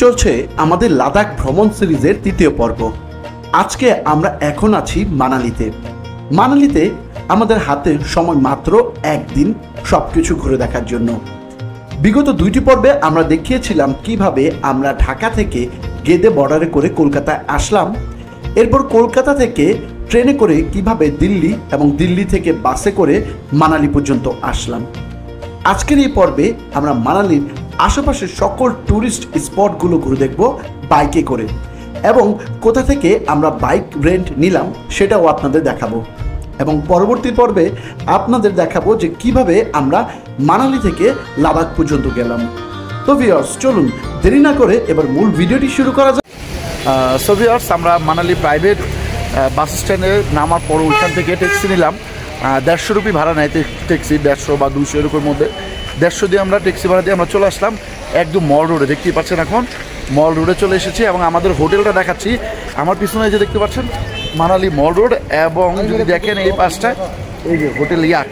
চলছে আমাদের লাদাখ ভ্রমণ সিরিজের তৃতীয় পর্ব। আজকে আমরা এখন আছি মানালিতে। মানালিতে আমাদের হাতে সময় মাত্র একদিন সবকিছু ঘুরে দেখার জন্য। বিগত দুইটি পর্বে আমরা দেখিয়েছিলাম কিভাবে আমরা ঢাকা থেকে গেদে বর্ডারে করে কলকাতায় আসলাম, এরপর কলকাতা থেকে ট্রেনে করে কিভাবে দিল্লি এবং দিল্লি থেকে বাসে করে মানালি পর্যন্ত আসলাম। আজকের এই পর্বে আমরা মানালির আশেপাশের সকল ট্যুরিস্ট স্পটগুলো ঘুরে দেখব বাইকে করে, এবং কোথা থেকে আমরা বাইক রেন্ট নিলাম সেটাও আপনাদের দেখাবো, এবং পরবর্তী পর্বে আপনাদের দেখাবো যে কিভাবে আমরা মানালি থেকে লাদাখ পর্যন্ত গেলাম। তো ভিউয়ার্স, চলুন দেরি না করে এবার মূল ভিডিওটি শুরু করা যাক। সো ভিউয়ার্স, আমরা মানালি প্রাইভেট বাস স্ট্যান্ডে নামার পর ওইখান থেকে ট্যাক্সি নিলাম। 150 রুপি ভাড়া নেয় ট্যাক্সি, 150 বা 200 এরকম মধ্যে। 150 দিয়ে আমরা ট্যাক্সি ভাড়া দিয়ে আমরা চলে আসলাম একদম মল রোডে। দেখতেই পাচ্ছেন এখন মল রোডে চলে এসেছি, এবং আমাদের হোটেলটা দেখাচ্ছি। আমার পিছনে যে দেখতে পাচ্ছেন মানালি মল রোড, এবং যদি দেখেন এই পাশটায় এই যে হোটেল ইয়াক,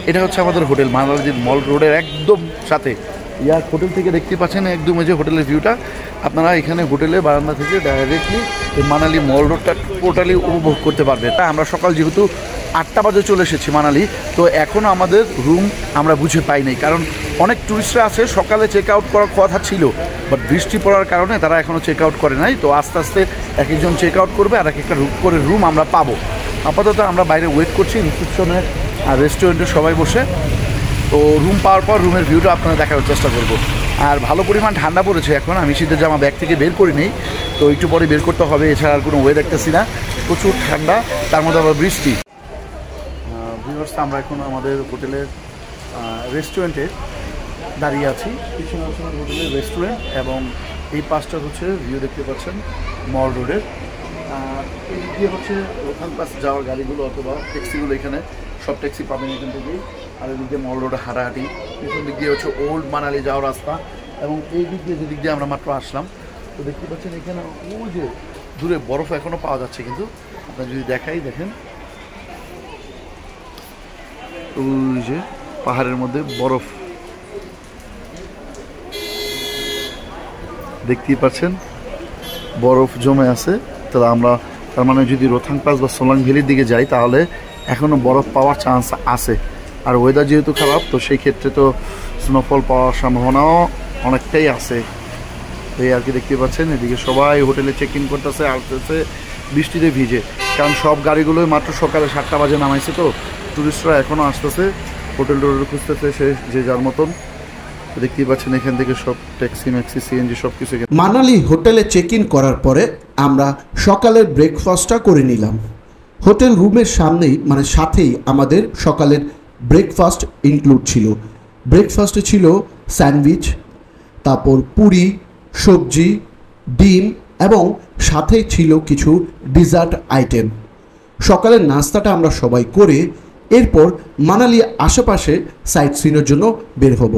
এটা হচ্ছে আমাদের হোটেল মানালি মল রোডের একদম সাথে। ইয়াক হোটেল থেকে দেখতে পাচ্ছেন একদম এই যে হোটেলের ভিউটা। আপনারা এখানে হোটেলে বারান্দা থেকে ডাইরেক্টলি এই মানালি মল রোডটা টোটালি উপভোগ করতে পারবেন। আমরা সকাল যেহেতু 8টা বাজে চলে এসেছি মানালি, তো এখনও আমাদের রুম আমরা বুঝে পাই নাই, কারণ অনেক ট্যুরিস্টরা আছে সকালে চেক আউট করার কথা ছিল, বাট বৃষ্টি পড়ার কারণে তারা এখনও চেক আউট করে নাই। তো আস্তে আস্তে এক একজন চেক আউট করবে, আর এক একটা করে রুম আমরা পাবো। আপাতত আমরা বাইরে ওয়েট করছি রিসেপশনে আর রেস্টুরেন্টে সবাই বসে। তো রুম পাওয়ার পর রুমের ভিউটা আপনারা দেখার চেষ্টা করব। আর ভালো পরিমাণ ঠান্ডা পড়েছে এখন, আমি শীতের জামা ব্যাগ থেকে বের করি নেই, তো একটু পরে বের করতে হবে, এছাড়া আর কোনো ওয়ে দেখতেছি না। প্রচুর ঠান্ডা, তার মধ্যে আবার বৃষ্টি। ভিউয়ার্স, আমরা এখন আমাদের হোটেলের রেস্টুরেন্টে দাঁড়িয়ে আছি। পিছনে আছে আমাদের হোটেলের রেস্টুরেন্ট, এবং এই পাশটা হচ্ছে ভিউ দেখতে পাচ্ছেন মল রোডের। এই দিক দিয়ে হচ্ছে ওখান পাশ যাওয়ার গাড়িগুলো অথবা ট্যাক্সিগুলো, এখানে সব ট্যাক্সি পাবেন এখান থেকেই। আর এই দিক দিয়ে মল রোডে হাঁটাহাঁটি, পিছন দিক দিয়ে হচ্ছে ওল্ড মানালি যাওয়ার রাস্তা, এবং এই দিক দিয়ে যে দিক দিয়ে আমরা মাত্র আসলাম। তো দেখতে পাচ্ছেন এখানে ওই যে দূরে বরফ এখনও পাওয়া যাচ্ছে, কিন্তু আপনারা যদি দেখাই দেখেন ওই যে পাহাড়ের মধ্যে বরফ দেখতেই পাচ্ছেন, বরফ জমে আছে। তাহলে আমরা তার মানে যদি রোথাং পাস বা সোলাং ভ্যালির দিকে যাই তাহলে এখনও বরফ পাওয়ার চান্স আছে। আর ওয়েদার যেহেতু খারাপ, তো সেই ক্ষেত্রে তো স্নোফল পাওয়ার সম্ভাবনাও অনেকটাই আছে। এই আর কি দেখতে পাচ্ছেন এদিকে সবাই হোটেলে চেক ইন করতেছে, আসতেছে বৃষ্টিতে ভিজে, কারণ সব গাড়িগুলোই মাত্র সকালে 7টা বাজে নামাইছে। তো টুরিস্টরা এখনও আসতেছে, হোটেল টোটেল খুঁজতেছে সে যে যার মতন। দেখতেই পাচ্ছেন এখান থেকে সব ট্যাক্সি ম্যাক্সি সিএনজি সব কিছু। মানালি হোটেলে চেক ইন করার পরে আমরা সকালের ব্রেকফাস্টটা করে নিলাম। হোটেল রুমের সামনেই মানে সাথেই আমাদের সকালের ব্রেকফাস্ট ইনক্লুড ছিল। ব্রেকফাস্টে ছিল স্যান্ডউইচ, তারপর পুরি, সবজি, ডিম, এবং সাথে ছিল কিছু ডিজার্ট আইটেম। সকালের নাস্তাটা আমরা সবাই করে এরপর মানালি আশেপাশে সাইট সিনের জন্য বের হব।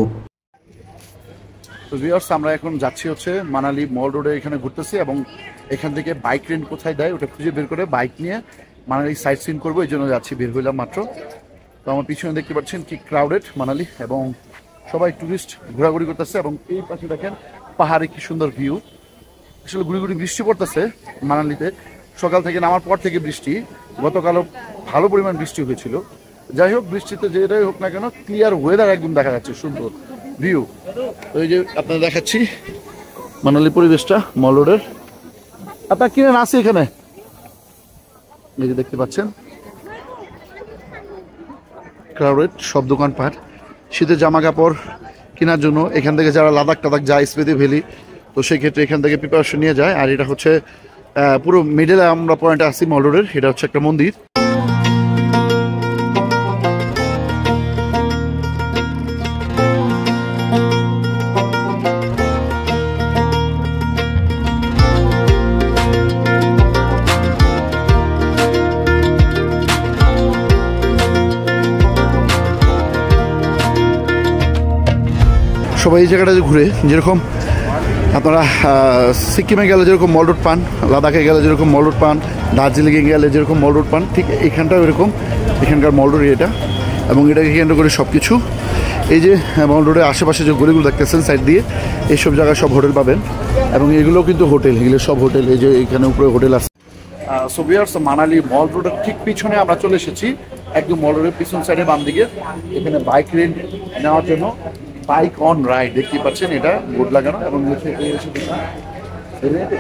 তো ভিউয়ার্স, আমরা এখন যাচ্ছি হচ্ছে মানালি মল রোডে, এখানে ঘুরতেছি, এবং এখান থেকে বাইক রেন্ট কোথায় দেয় ওটা খুঁজে বের করে বাইক নিয়ে মানালি সাইট সিন করবো, এই জন্য যাচ্ছি, বের হইলাম মাত্র। তো আমার পিছনে দেখতে পাচ্ছেন কি ক্রাউডেড মানালি, এবং সবাই ট্যুরিস্ট ঘোরাঘুরি করতেছে, এবং এই পাশে দেখেন পাহাড়ে কি সুন্দর ভিউ। আসলে গুড়ি গুড়ি বৃষ্টি পড়তেছে মানালিতে, সকাল থেকে নামার পর থেকে বৃষ্টি। গতকালও ভালো পরিমাণ বৃষ্টি হয়েছিল। যাই হোক, বৃষ্টিতে যেটাই হোক না কেন ক্লিয়ার ওয়েদার একদম দেখা যাচ্ছে, সুন্দর ভিউ। তো এই যে আপনারা দেখাচ্ছি মানালি পরিবেশটা মল রোডের। আপনার কিনে আসি এখানে, এই যে দেখতে পাচ্ছেন ক্রাউডেড সব দোকানপাট। শীতের জামা কাপড় কেনার জন্য এখান থেকে যারা লাদাখ টাদাখ যায়, স্পিতি ভ্যালি, তো সেই ক্ষেত্রে এখান থেকে প্রিপারেশন নিয়ে যায়। আর এটা হচ্ছে পুরো মিডলে আমরা পয়েন্টে আসি মল রোডের, এটা হচ্ছে একটা মন্দির। সবাই এই জায়গাটা ঘুরে, যেরকম আপনারা সিকিমে গেলে যেরকম মল রোড পান, লাদাখে গেলে যেরকম মল রোড পান, দার্জিলিংয়ে গেলে যেরকম মল রোড পান, ঠিক এখানটাও এরকম। এখানকার মল রোড এটা, এবং এটাকে কেন্দ্র করে সব কিছু এই যে মাউন্ট রোডের আশেপাশে যে গলিগুলো দেখতেছেন সাইড দিয়ে এইসব জায়গায় সব হোটেল পাবেন এবং এগুলো কিন্তু হোটেল, এগুলো সব হোটেল। এই যে এখানে উপরে হোটেল আছে। সো ভিউয়ার্স, মানালি মল রোডের ঠিক পিছনে আমরা চলে এসেছি, একদম মল রোডের পিছন সাইডে বাম দিকে। এখানে বাইক রেন্ট নেওয়ার জন্য বাইক অন রাইড দেখতেই পাচ্ছেন, এটা বোর্ড লাগানো এবং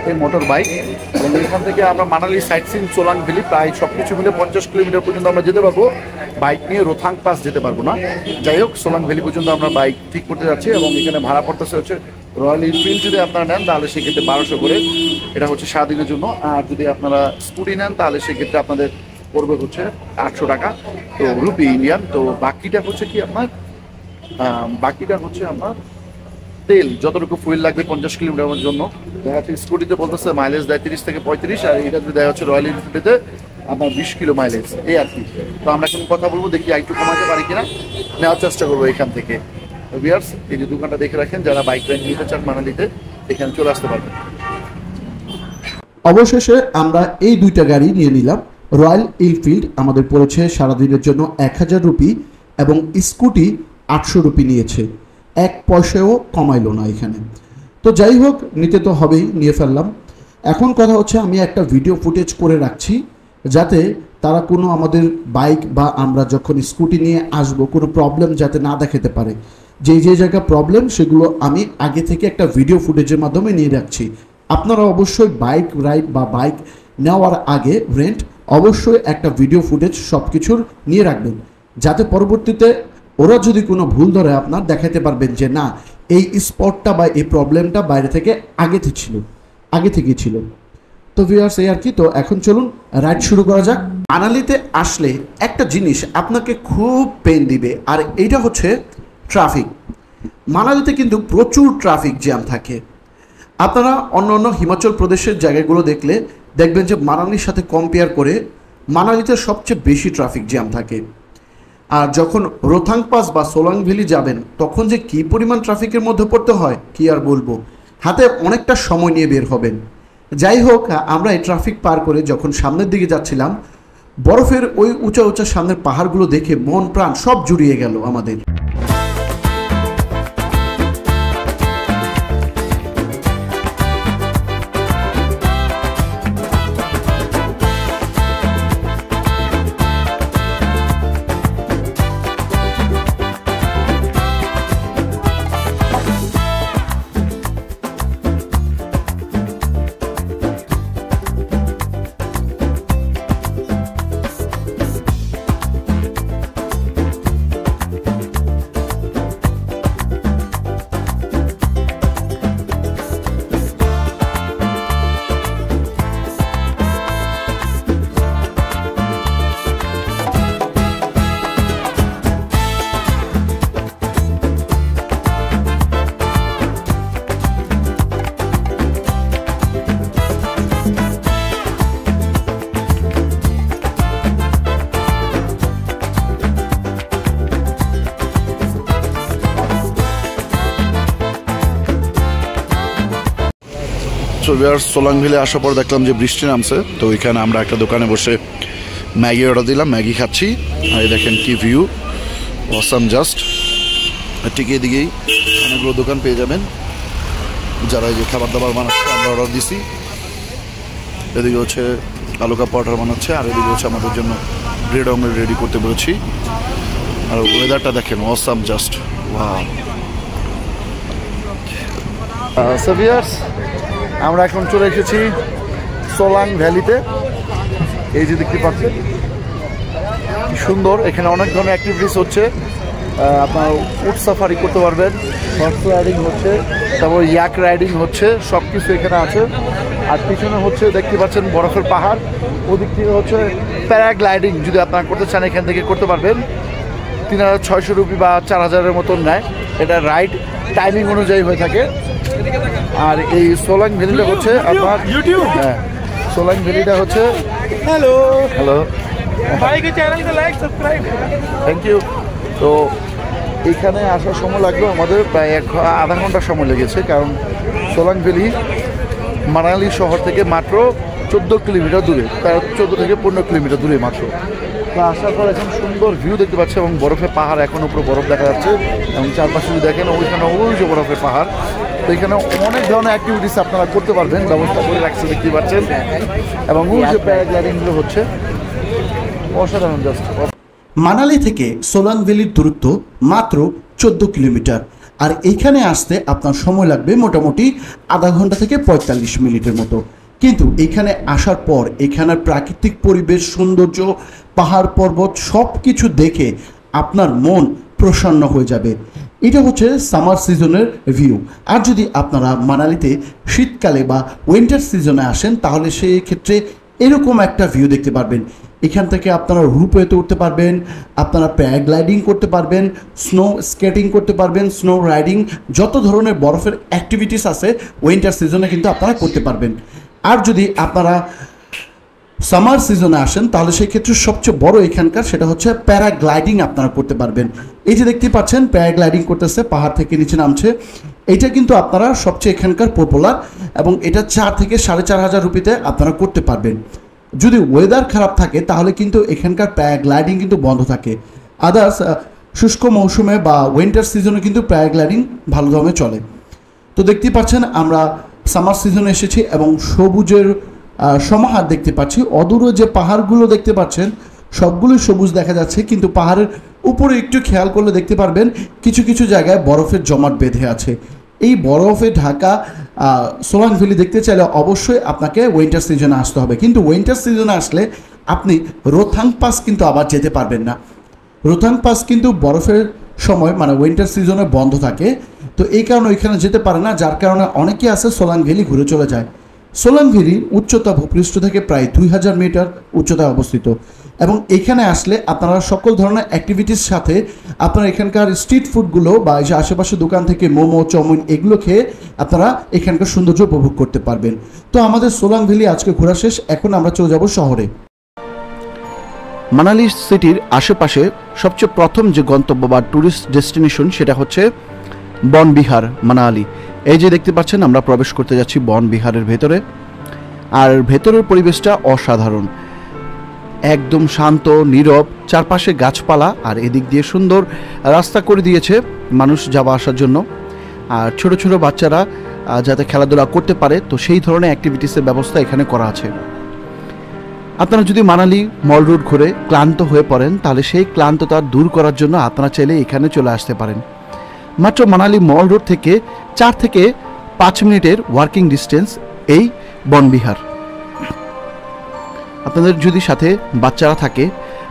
এই মোটর বাইক। এবং এখান থেকে আমরা Manali sight seen, Solang valley প্রায় সব কিছু মিলে 50 কিলোমিটার পর্যন্ত আমরা যেতে পারবো। বাইক নিয়ে রোথাং পাস যেতে পারবো না। যাই হোক, সোলাং ভ্যালি পর্যন্ত আমরা বাইক ঠিক করতে যাচ্ছি এবং এখানে ভাড়া পড়তেছে হচ্ছে রয়্যাল এনফিল্ড যদি আপনারা নেন তাহলে সেক্ষেত্রে 1200 করে, এটা হচ্ছে সারাদিনের জন্য। আর যদি আপনারা স্কুটি নেন তাহলে সেক্ষেত্রে আপনাদের পড়বে হচ্ছে 800 টাকা, তো রুপি ইন্ডিয়ান। তো বাকিটা হচ্ছে কি আপনার তেল, যতটুকু ফুয়েল লাগবে 50 কিলোমিটারের জন্য। দেখা যাচ্ছে স্কুটিতে বলতেছে মাইলেজ দেয় 30 থেকে 35, আর এটা যদি দেওয়া হচ্ছে রয়্যাল এনফিল্ডে আপনার 20 কিলো মাইলেজ, এই আর কি। তো আমরা এখন কথা বলবো, দেখি একটু কমাতে পারি কিনা, নেওয়ার চেষ্টা করবো এখান থেকে। ভিউয়ার্স, এই যে দোকানটা দেখে রাখেন, যারা বাইক রাইড নিতে চান মানালিতে এখানে চলে আসতে পারবেন। অবশেষে আমরা এই দুইটা গাড়ি নিয়ে নিলাম। রয়্যাল এনফিল্ড আমাদের পড়েছে সারাদিনের জন্য 1000 রুপি এবং স্কুটি 800 রুপি নিয়েছে, 1 পয়সাও কমাইলো না এখানে। তো যাই হোক, নিতে তো হবেই, নিয়ে ফেললাম। এখন কথা হচ্ছে আমি একটা ভিডিও ফুটেজ করে রাখছি, যাতে তারা কোনো আমাদের বাইক বা আমরা যখন স্কুটি নিয়ে আসবো কোনো প্রবলেম যাতে না দেখাতে পারে। যে জায়গা প্রবলেম সেগুলো আমি আগে থেকে একটা ভিডিও ফুটেজের মাধ্যমে নিয়ে রাখছি। আপনারা অবশ্যই বাইক রাইড বা বাইক নেওয়ার আগে রেন্ট অবশ্যই একটা ভিডিও ফুটেজ সব কিছুর নিয়ে রাখবেন, যাতে পরবর্তীতে ওরা যদি কোনো ভুল ধরে আপনার দেখাতে পারবেন যে না, এই স্পটটা বা এই প্রবলেমটা বাইরে থেকে আগে থেকে ছিল। তো ভিউয়ার্স, এই আর কি। তো এখন চলুন রাইড শুরু করা যাক। মানালিতে আসলে একটা জিনিস আপনাকে খুব পেন দিবে, আর এইটা হচ্ছে ট্রাফিক। মানালিতে কিন্তু প্রচুর ট্রাফিক জ্যাম থাকে। আপনারা অন্য হিমাচল প্রদেশের জায়গাগুলো দেখবেন যে মানালির সাথে কম্পেয়ার করে মানালিতে সবচেয়ে বেশি ট্রাফিক জ্যাম থাকে। আর যখন রোথাং পাস বা সোলাং ভ্যালি যাবেন তখন যে কী পরিমাণ ট্রাফিকের মধ্যে পড়তে হয় কি আর বলবো, হাতে অনেকটা সময় নিয়ে বের হবেন। যাই হোক, আমরা এই ট্রাফিক পার করে যখন সামনের দিকে যাচ্ছিলাম, বরফের ওই উঁচা সামনের পাহাড়গুলো দেখে মন প্রাণ সব জুড়িয়ে গেল আমাদের। সোলাং ভ্যালি আসার পর দেখলাম যে বৃষ্টি নামছে, তো ওইখানে আমরা একটা দোকানে বসে ম্যাগি অর্ডার দিলাম, ম্যাগি খাচ্ছি। আর এই দেখেন কি ভিউ, অসাম জাস্ট। ঠিক এদিকেই অনেকগুলো দোকান পেয়ে যাবেন যারা এই যে খাবার দাবার বানাচ্ছে, আমরা অর্ডার দিছি। এদিকে হচ্ছে আলু কাপ পরোটা বানাচ্ছে, আর এদিকে হচ্ছে আমাদের জন্য ব্রেড অমলেট রেডি করতে বলেছি। আর ওয়েদারটা দেখেন awesome just, wow. So viewers, আমরা এখন চলে এসেছি সোলাং ভ্যালিতে। এই যে দেখতে পাচ্ছেন কি সুন্দর, এখানে অনেক ধরনের অ্যাক্টিভিটিস হচ্ছে। আপনার উট সাফারি করতে পারবেন, হর্স রাইডিং হচ্ছে, তারপর ইয়াক রাইডিং হচ্ছে, সব কিছু এখানে আছে। আর পিছনে হচ্ছে দেখতে পাচ্ছেন বরফের পাহাড়, ওদিক থেকে হচ্ছে প্যারাগ্লাইডিং যদি আপনারা করতে চান এখান থেকে করতে পারবেন। 3600 রুপি বা 4000-এর মতন নেয়। এটা রাইড টাইমিং অনুযায়ী হয়ে থাকে। আর এই সোলাং ভ্যালিটা হচ্ছে আপনার হ্যাঁ, সোলাং ভ্যালিটা হচ্ছে হ্যালো থ্যাংক ইউ। তো এখানে আসার সময় লাগলো আমাদের প্রায় আধা ঘন্টা সময় লেগেছে, কারণ সোলাং ভ্যালি মানালি শহর থেকে মাত্র 14 কিলোমিটার দূরে, তার 14 থেকে 15 কিলোমিটার দূরে মাত্র। তো তো আসার পর এখন সুন্দর ভিউ দেখতে পাচ্ছি এবং বরফের পাহাড়, এখন উপরে বরফ দেখা যাচ্ছে এবং চারপাশে যদি দেখেন ওইখানে ওই যে বরফের পাহাড়। তো এখানে অনেক ধরনের অ্যাক্টিভিটিস আপনারা করতে পারবেন, ব্যবস্থা করে রাখছে দেখতে পাচ্ছেন। এবং ওই যে প্যারাগ্লাইডিংগুলো হচ্ছে অসাধারণ জাস্ট। মানালি থেকে সোলাং ভ্যালির দূরত্ব মাত্র 14 কিলোমিটার, আর এইখানে আসতে আপনার সময় লাগবে মোটামুটি আধা ঘন্টা থেকে 45 মিনিটের মতো। কিন্তু এখানে আসার পর এখানের প্রাকৃতিক পরিবেশ, সৌন্দর্য, পাহাড় পর্বত সব কিছু দেখে আপনার মন প্রসন্ন হয়ে যাবে। এটা হচ্ছে সামার সিজনের ভিউ। আর যদি আপনারা মানালিতে শীতকালে বা উইন্টার সিজনে আসেন তাহলে সেই ক্ষেত্রে এরকম একটা ভিউ দেখতে পারবেন। এখান থেকে আপনারা রোপওয়েতে উঠতে পারবেন, আপনারা প্যারাগ্লাইডিং করতে পারবেন, স্নো স্কেটিং করতে পারবেন, স্নো রাইডিং, যত ধরনের বরফের অ্যাক্টিভিটিস আছে উইন্টার সিজনে কিন্তু আপনারা করতে পারবেন। আর যদি আপনারা সামার সিজনে আসেন তাহলে সেই ক্ষেত্রে সবচেয়ে বড় এখানকার সেটা হচ্ছে প্যারাগ্লাইডিং আপনারা করতে পারবেন। এই যে দেখতে পাচ্ছেন প্যারাগ্লাইডিং করতেছে, পাহাড় থেকে নিচে নামছে। এটা কিন্তু আপনারা সবচেয়ে এখানকার পপুলার এবং এটা 4 থেকে 4,500 রুপিতে আপনারা করতে পারবেন। যদি ওয়েদার খারাপ থাকে তাহলে কিন্তু এখানকার প্যারাগ্লাইডিং কিন্তু বন্ধ থাকে। আদার্স শুষ্ক মৌসুমে বা উইন্টার সিজনে কিন্তু প্যারাগ্লাইডিং ভালো দামে চলে। তো দেখতেই পাচ্ছেন আমরা সামার সিজনে এসেছি এবং সবুজের সমাহার দেখতে পাচ্ছি। অদূরে যে পাহাড়গুলো দেখতে পাচ্ছেন সবগুলোই সবুজ দেখা যাচ্ছে, কিন্তু পাহাড়ের উপরে একটু খেয়াল করলে দেখতে পারবেন কিছু কিছু জায়গায় বরফের জমাট বেঁধে আছে। এই বরফে ঢাকা সোলাং ভ্যালি দেখতে চাইলে অবশ্যই আপনাকে উইন্টার সিজনে আসতে হবে। কিন্তু উইন্টার সিজনে আসলে আপনি রোথাং পাস কিন্তু আবার যেতে পারবেন না। রোথাং পাস কিন্তু বরফের সময় মানে উইন্টার সিজনে বন্ধ থাকে, তো এই কারণে ওইখানে যেতে পারে না, যার কারণে অনেকে আছে সোলাং ভ্যালি ঘুরে চলে যায়। সোলাং ভ্যালির উচ্চতা ভূপৃষ্ঠ থেকে প্রায় 2000 মিটার উচ্চতায় অবস্থিত এবং এখানে আসলে আপনারা সকল ধরনের অ্যাক্টিভিটির সাথে আপনারা এখানকার স্ট্রিট ফুডগুলো বা এই যে আশেপাশে দোকান থেকে মোমো, চাউমিন এগুলো খেয়ে আপনারা এখানকার সৌন্দর্য উপভোগ করতে পারবেন। তো আমাদের সোলাং ভ্যালি আজকে ঘোরা শেষ, এখন আমরা চলে যাব শহরে। মানালি সিটির আশেপাশে সবচেয়ে প্রথম যে গন্তব্য বা ট্যুরিস্ট ডেস্টিনেশন সেটা হচ্ছে বনবিহার মানালি। এই যে দেখতে পাচ্ছেন আমরা প্রবেশ করতে যাচ্ছি বনবিহারের ভেতরে, আর ভেতরের পরিবেশটা অসাধারণ, একদম শান্ত নীরব, চারপাশে গাছপালা আর এদিক দিয়ে সুন্দর রাস্তা করে দিয়েছে মানুষ যাওয়া আসার জন্য। আর ছোট ছোট বাচ্চারা যাতে খেলাধুলা করতে পারে তো সেই ধরনের অ্যাক্টিভিটিসের ব্যবস্থা এখানে করা আছে। আপনারা যদি মানালি মল রোড ঘুরে ক্লান্ত হয়ে পড়েন তাহলে সেই ক্লান্ততা দূর করার জন্য আপনারা চাইলে এখানে চলে আসতে পারেন। মাত্র মানালি মল রোড থেকে 4 থেকে 5 মিনিটের ওয়াকিং ডিস্টেন্স এই বনবিহার। আপনাদের যদি সাথে বাচ্চারা থাকে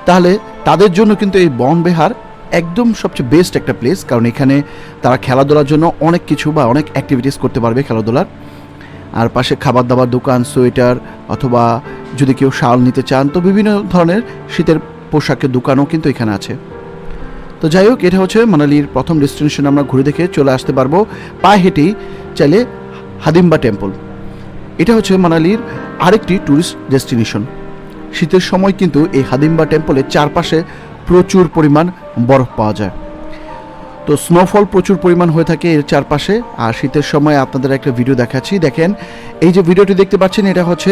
তাহলে তাদের জন্য কিন্তু এই বনবিহার একদম সবচেয়ে বেস্ট একটা প্লেস, কারণ এখানে তারা খেলাধুলার জন্য অনেক কিছু বা অনেক অ্যাক্টিভিটিস করতে পারবে খেলাধুলার। আর পাশে খাবার দাবার দোকান, সোয়েটার অথবা যদি কেউ শাল নিতে চান তো বিভিন্ন ধরনের শীতের পোশাকের দোকানও কিন্তু এখানে আছে। তো যাই হোক, এটা হচ্ছে মানালির প্রথম ডেস্টিনেশন। আমরা ঘুরে দেখে চলে আসতে পারবো পায়ে হেঁটেই চাইলে হাদিম্বা টেম্পল। এটা হচ্ছে মানালির আরেকটি ট্যুরিস্ট ডেস্টিনেশন। শীতের সময় কিন্তু এই হাদিম্বা টেম্পলের চারপাশে প্রচুর পরিমাণ বরফ পাওয়া যায়, তো স্নোফল প্রচুর পরিমাণ হয়ে থাকে এর চারপাশে। আর শীতের সময় আপনাদের একটা ভিডিও দেখাচ্ছি, দেখেন এই যে ভিডিওটি দেখতে পাচ্ছেন এটা হচ্ছে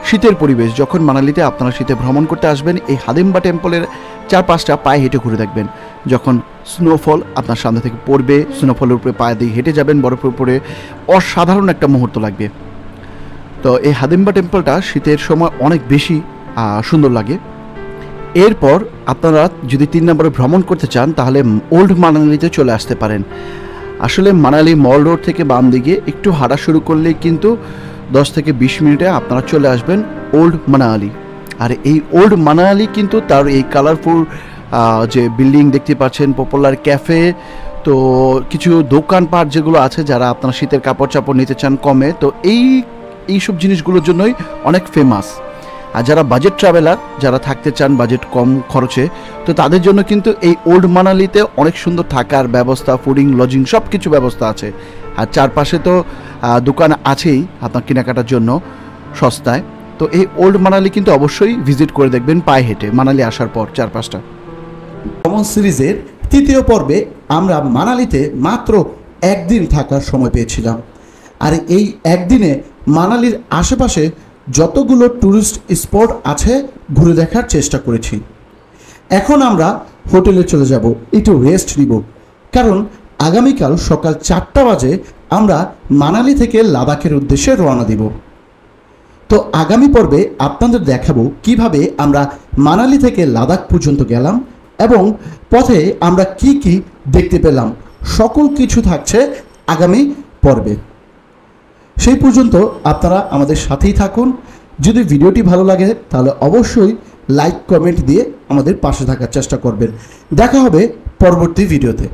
শীতের পরিবেশ। যখন মানালিতে আপনারা শীতে ভ্রমণ করতে আসবেন এই হাদিম্বা টেম্পলের চারপাশটা পায়ে হেঁটে ঘুরে দেখবেন। যখন স্নোফল আপনার সামনে থেকে পড়বে, স্নোফলের উপরে পায়ে দিয়ে হেঁটে যাবেন বরফের উপরে, অসাধারণ একটা মুহূর্ত লাগবে। তো এই হাদিম্বা টেম্পলটা শীতের সময় অনেক বেশি সুন্দর লাগে। এরপর আপনারা যদি 3 নম্বরে ভ্রমণ করতে চান তাহলে ওল্ড মানালিতে চলে আসতে পারেন। আসলে মানালি মল রোড থেকে বাম দিকে একটু হাঁটা শুরু করলেই কিন্তু 10 থেকে 20 মিনিটে আপনারা চলে আসবেন ওল্ড মানালি। আর এই ওল্ড মানালি কিন্তু তার এই কালারফুল যে বিল্ডিং দেখতে পাচ্ছেন, পপুলার ক্যাফে, তো কিছু দোকানপাট যেগুলো আছে, যারা আপনারা শীতের কাপড় চাপড় নিতে চান কমে, তো এইসব জিনিসগুলোর জন্যই অনেক ফেমাস। আর যারা বাজেট ট্রাভেলার, যারা থাকতে চান বাজেট কম খরচে, তো তাদের জন্য কিন্তু এই ওল্ড মানালিতে অনেক সুন্দর থাকার ব্যবস্থা, ফুডিং, লজিং সব কিছু ব্যবস্থা আছে। আর চারপাশে তো দোকান আছেই আপনার কেনাকাটার জন্য সস্তায়। তো এই ওল্ড মানালি কিন্তু অবশ্যই ভিজিট করে দেখবেন পায়ে হেঁটে মানালি আসার পর চারপাশটা। ভ্রমণ সিরিজের 3য় পর্বে আমরা মানালিতে মাত্র 1 দিন থাকার সময় পেয়েছিলাম। আর এই একদিনে মানালির আশেপাশে যতগুলো ট্যুরিস্ট স্পট আছে ঘুরে দেখার চেষ্টা করেছি। এখন আমরা হোটেলে চলে যাব, একটু রেস্ট নিব, কারণ আগামীকাল সকাল 4টা বাজে আমরা মানালি থেকে লাদাখের উদ্দেশ্যে রওনা দিব। তো আগামী পর্বে আপনাদের দেখাবো কিভাবে আমরা মানালি থেকে লাদাখ পর্যন্ত গেলাম এবং পথে আমরা কি কি দেখতে পেলাম, সকল কিছু থাকছে আগামী পর্বে। সেই পর্যন্ত আপনারা আমাদের সাথেই থাকুন। যদি ভিডিওটি ভালো লাগে তাহলে অবশ্যই লাইক কমেন্ট দিয়ে আমাদের পাশে থাকার চেষ্টা করবেন। দেখা হবে পরবর্তী ভিডিওতে।